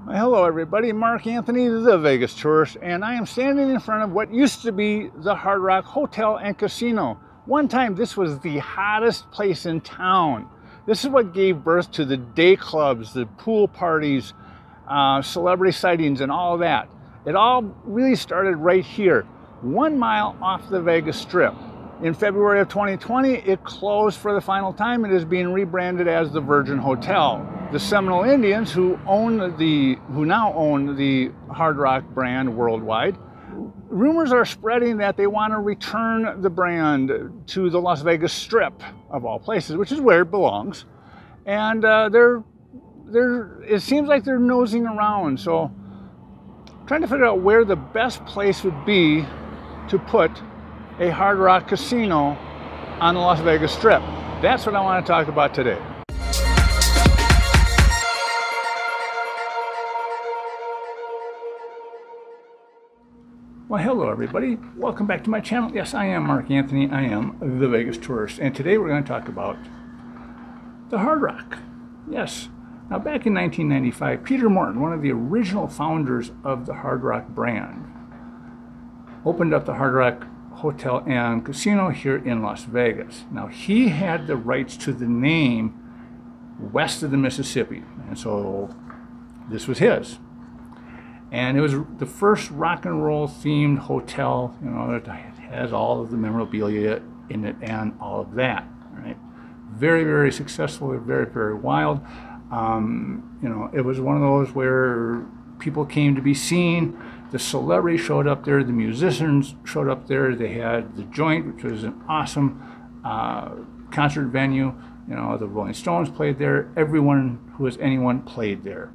Hello everybody, Mark Anthony, the Vegas Tourist, and I am standing in front of what used to be the Hard Rock Hotel and Casino. One time this was the hottest place in town. This is what gave birth to the day clubs, the pool parties, celebrity sightings and all that. It all really started right here, 1 mile off the Vegas Strip. In February of 2020, it closed for the final time. It is being rebranded as the Virgin Hotel. The Seminole Indians, who now own the Hard Rock brand worldwide, rumors are spreading that they want to return the brand to the Las Vegas Strip, of all places, which is where it belongs. And it seems like they're nosing around. So, trying to figure out where the best place would be to put a Hard Rock casino on the Las Vegas Strip. That's what I want to talk about today. Well, hello everybody. Welcome back to my channel. Yes, I am Mark Anthony. I am the Vegas Tourist. And today we're going to talk about the Hard Rock. Yes. Now, back in 1995, Peter Morton, one of the original founders of the Hard Rock brand, opened up the Hard Rock Hotel and Casino here in Las Vegas. Now, he had the rights to the name west of the Mississippi, and so this was his. And it was the first rock and roll themed hotel, you know, it has all of the memorabilia in it and all of that, right? Very, very successful, very, very wild. You know, it was one of those where people came to be seen. The celebrities showed up there, the musicians showed up there. They had the Joint, which was an awesome concert venue. You know, the Rolling Stones played there. Everyone who was anyone played there.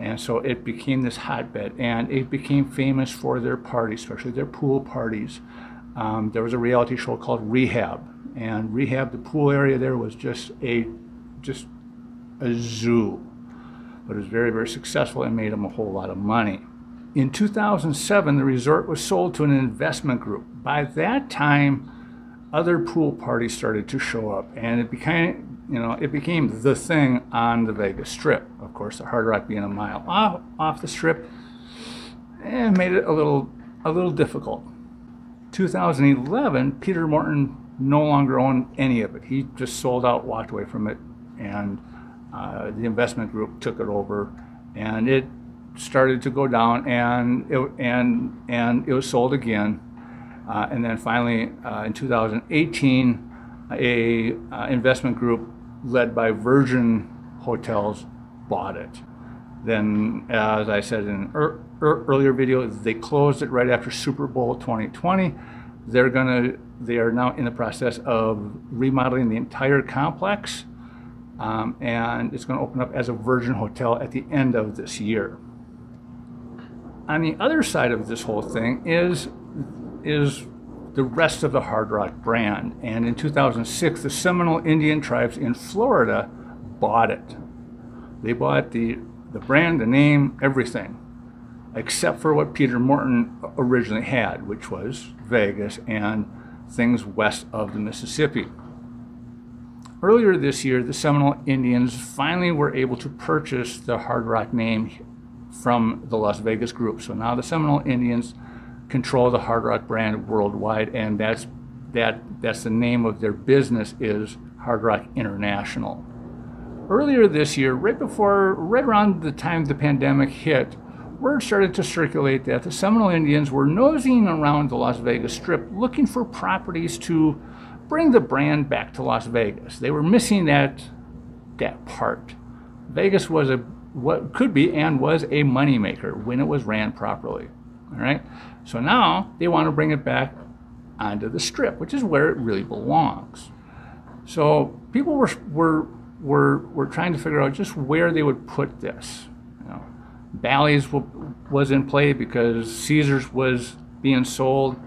And so it became this hotbed, and it became famous for their parties, especially their pool parties. There was a reality show called Rehab, and Rehab, the pool area there was just a zoo. But it was very, very successful and made them a whole lot of money. In 2007, the resort was sold to an investment group. By that time, other pool parties started to show up, and it became the thing on the Vegas Strip. Of course, the Hard Rock being a mile off the Strip, made it a little difficult. 2011, Peter Morton no longer owned any of it. He just sold out, walked away from it, and the investment group took it over, and it started to go down, and it was sold again, and then finally in 2018, a investment group led by Virgin Hotels bought it. Then, as I said in an earlier video, they closed it right after Super Bowl 2020. They are now in the process of remodeling the entire complex, and it's going to open up as a Virgin Hotel at the end of this year. On the other side of this whole thing is the rest of the Hard Rock brand. And in 2006, the Seminole Indian Tribes in Florida bought it. They bought the brand, the name, everything, except for what Peter Morton originally had, which was Vegas and things west of the Mississippi. Earlier this year, the Seminole Indians finally were able to purchase the Hard Rock name from the Las Vegas group. So now the Seminole Indians control the Hard Rock brand worldwide, and that's the name of their business, is Hard Rock International. Earlier this year, right around the time the pandemic hit, word started to circulate that the Seminole Indians were nosing around the Las Vegas Strip looking for properties to bring the brand back to Las Vegas. They were missing that part. Vegas was what could be and was a moneymaker when it was ran properly. All right, so now they want to bring it back onto the Strip, which is where it really belongs. So people were trying to figure out just where they would put this. You know, Bally's was in play because Caesars was being sold,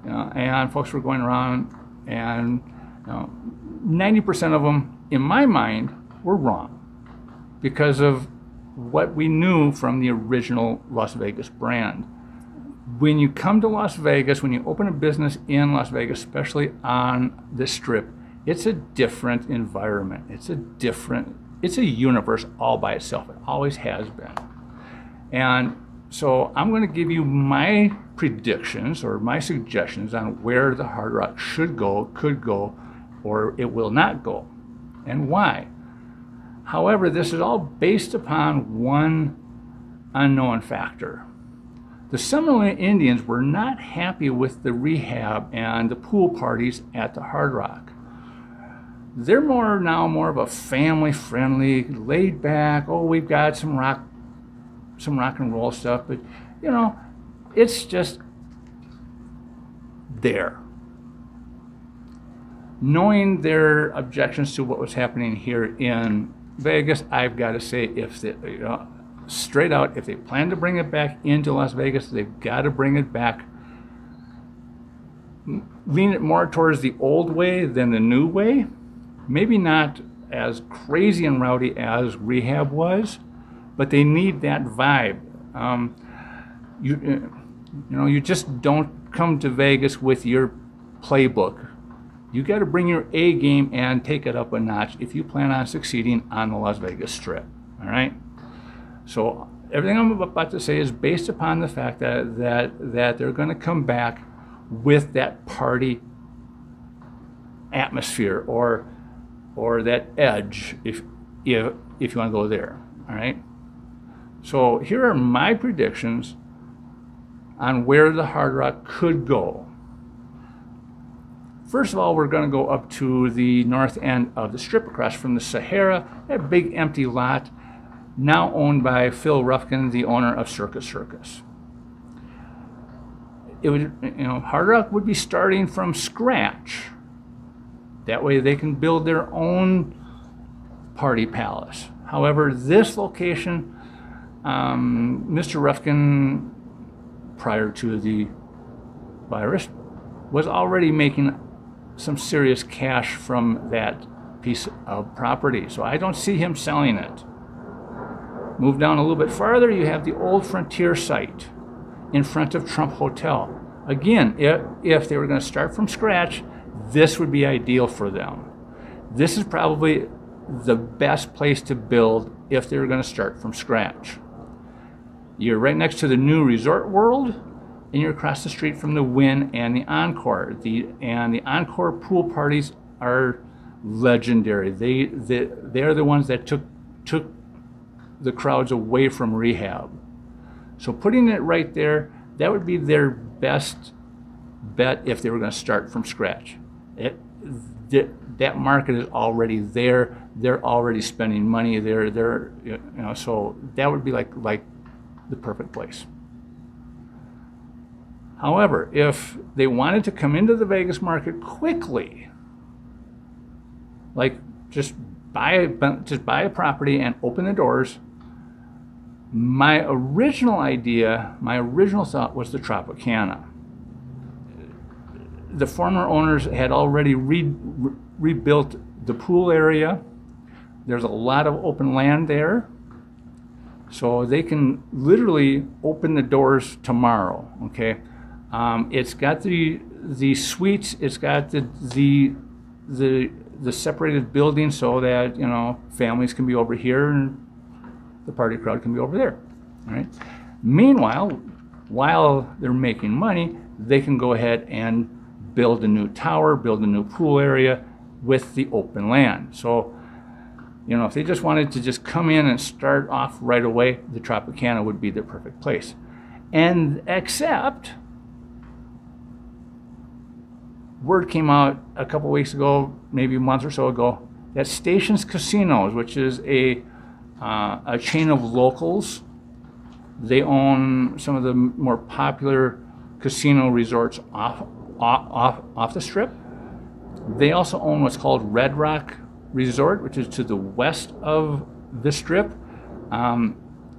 you know, and folks were going around, and 90% of them, in my mind, were wrong because of what we knew from the original Las Vegas brand. When you come to Las Vegas, when you open a business in Las Vegas, especially on the Strip, it's a different environment. It's a universe all by itself. It always has been. And so I'm going to give you my predictions or my suggestions on where the Hard Rock should go, could go, or it will not go, and why. However, this is all based upon one unknown factor. The Seminole Indians were not happy with the rehab and the pool parties at the Hard Rock. They're now more of a family-friendly, laid-back, oh, we've got some rock and roll stuff, but you know, it's just there. Knowing their objections to what was happening here in Vegas, I've got to say, if they, straight out, if they plan to bring it back into Las Vegas, they've got to bring it back, lean it more towards the old way than the new way. Maybe not as crazy and rowdy as rehab was, but they need that vibe. You just don't come to Vegas with your playbook. You got to bring your A game and take it up a notch if you plan on succeeding on the Las Vegas Strip. All right. So everything I'm about to say is based upon the fact that they're going to come back with that party atmosphere or that edge if you want to go there. All right. So here are my predictions on where the Hard Rock could go. First of all, we're going to go up to the north end of the Strip across from the Sahara, that big empty lot, now owned by Phil Rufkin, the owner of Circus. It would, Hard Rock would be starting from scratch. That way they can build their own party palace. However, this location, Mr. Rufkin, prior to the virus, was already making some serious cash from that piece of property. So I don't see him selling it. Move down a little bit farther, you have the old Frontier site in front of Trump Hotel. Again, if they were going to start from scratch, this would be ideal for them. This is probably the best place to build if they were going to start from scratch. You're right next to the new Resort World, and you're across the street from the Wynn and the Encore. The Encore pool parties are legendary. They are the ones that took the crowds away from rehab. So putting it right there, that would be their best bet if they were going to start from scratch. That market is already there. They're already spending money there. So that would be like the perfect place. However, if they wanted to come into the Vegas market quickly, like just buy a property and open the doors, my original thought was the Tropicana. The former owners had already rebuilt the pool area. There's a lot of open land there. So they can literally open the doors tomorrow, okay? It's got the suites, it's got the separated buildings so that, families can be over here and the party crowd can be over there, all right? Meanwhile, while they're making money, they can go ahead and build a new tower, build a new pool area with the open land. So, if they just wanted to just come in and start off right away, the Tropicana would be the perfect place. And except, word came out a couple weeks ago, maybe a month or so ago, that Stations Casinos, which is a chain of locals, they own some of the more popular casino resorts off the Strip. They also own what's called Red Rock Resort, which is to the west of the Strip,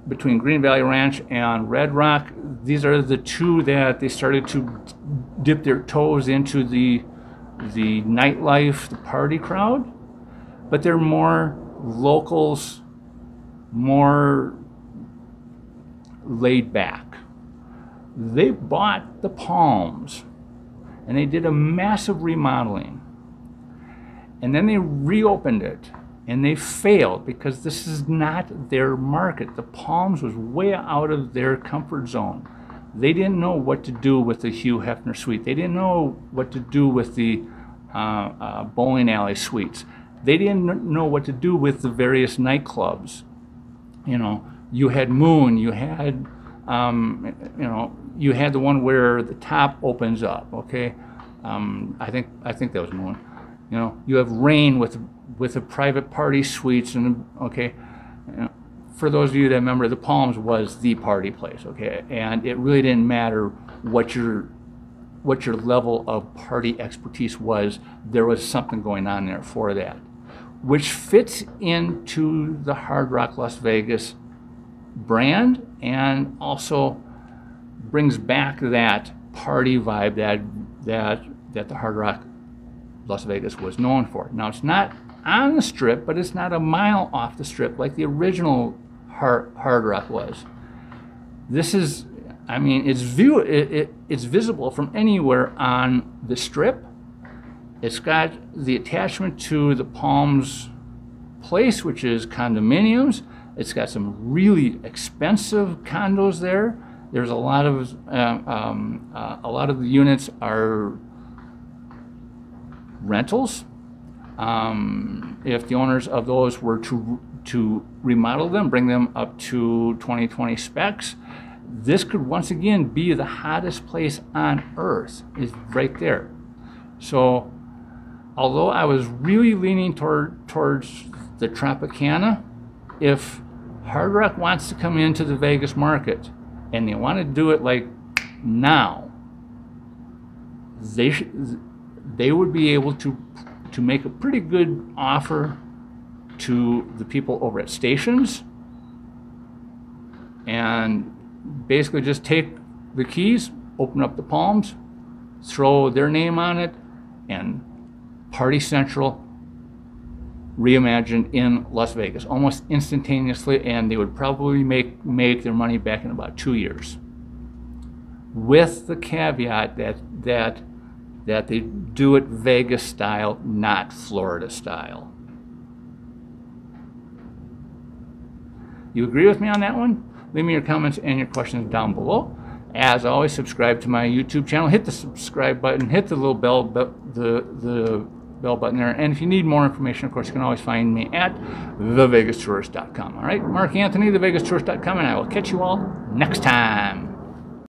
between Green Valley Ranch and Red Rock. These are the two that they started to dip their toes into the nightlife, the party crowd, but they're more locals, more laid back. They bought the Palms and they did a massive remodeling. And then they reopened it And they failed because this is not their market. The Palms was way out of their comfort zone. They didn't know what to do with the Hugh Hefner suite. They didn't know what to do with the bowling alley suites. They didn't know what to do with the various nightclubs. You know, you had Moon, you had, you know, you had the one where the top opens up, okay? I think that was Moon. You know, you have Rain with the private party suites, and okay, you know, for those of you that remember, the Palms was the party place, okay, and it really didn't matter what your level of party expertise was. There was something going on there for that, which fits into the Hard Rock Las Vegas brand, and also brings back that party vibe that the Hard Rock Las Vegas was known for. Now, it's not on the Strip, but it's not a mile off the Strip like the original Hard Rock was. This is, I mean, it's visible from anywhere on the Strip. It's got the attachment to the Palms place, which is condominiums. It's got some really expensive condos there. There's a lot of the units are rentals. If the owners of those were to remodel them, bring them up to 2020 specs, this could once again be the hottest place on earth, is right there. So although I was really leaning towards the Tropicana, if Hard Rock wants to come into the Vegas market and they want to do it like now, they would be able to make a pretty good offer to the people over at Stations, and basically just take the keys, open up the Palms, throw their name on it, and Party Central reimagined in Las Vegas almost instantaneously, and they would probably make their money back in about 2 years, with the caveat that they do it Vegas style, not Florida style. You agree with me on that one? Leave me your comments and your questions down below. As always, subscribe to my YouTube channel. Hit the subscribe button. Hit the little bell, the bell button there. And if you need more information, of course, you can always find me at thevegastourist.com. All right, Mark Anthony, thevegastourist.com, and I will catch you all next time.